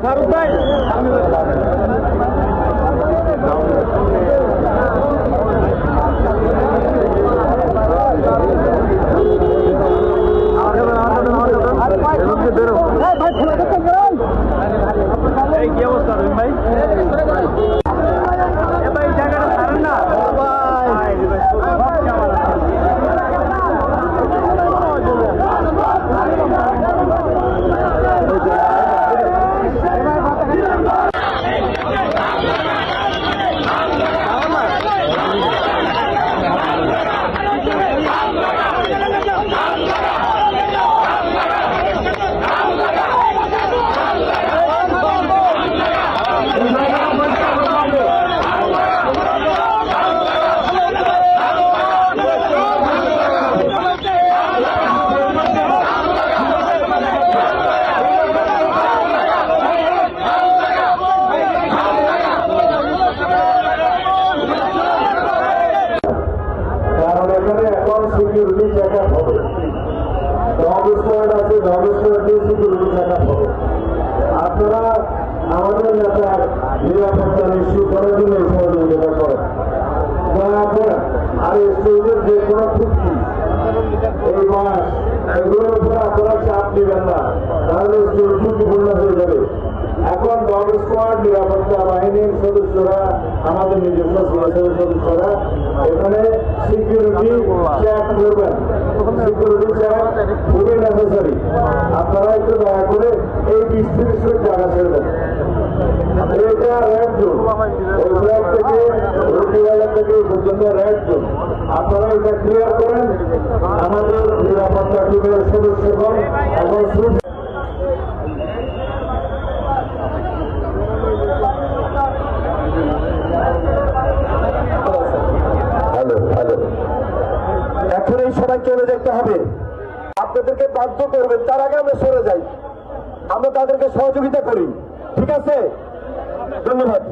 ফারুক ভাই কি অবস্থা ভাই ভাই জায়গাটা ছাড়েন না সিকিউরিটি চেক আপ হবে, ডগ স্কোয়াড আছে, ডগ স্কোয়াড দিয়ে সিকিউরিটি চেক আপ হবে। আপনারা আমাদের নেতার নিরাপত্তা নিশ্চিত করার জন্য এই সহযোগিতা করেন, দয়া করে। আর স্টেজের যে কোনো ত্রুটি এই মাস এগুলোর উপরে আপনারা চাপ নেবেন না, তাহলে স্টেজ ত্রুটিপূর্ণ হয়ে যাবে। এখন ডগ স্কোয়াড নিরাপত্তা বাহিনীর সদস্যরা, আমাদের নিজস্ব সিএসএফের সদস্যরা এখানে সিকিউরিটি চেক করবেন। সিকিউরিটি চেক খুবই নেসেসারি। আপনারা একটু দয়া করে এই 20-30 ফুট জায়গা ছেড়ে দেন। এটা রেড জোন, এই ফ্ল্যাগ থেকে রুটিওয়ালা থেকে পর্যন্ত রেড জোন। আপনারা এটা ক্লিয়ার করেন। আমাদের নিরাপত্তা টিমের সদস্যগণ এবং এখন এই সবাই চলে যেতে হবে, আপনাদেরকে বাধ্য করবেন, তার আগে আমরা সরে যাই, আমরা তাদেরকে সহযোগিতা করি, ঠিক আছে? ধন্যবাদ।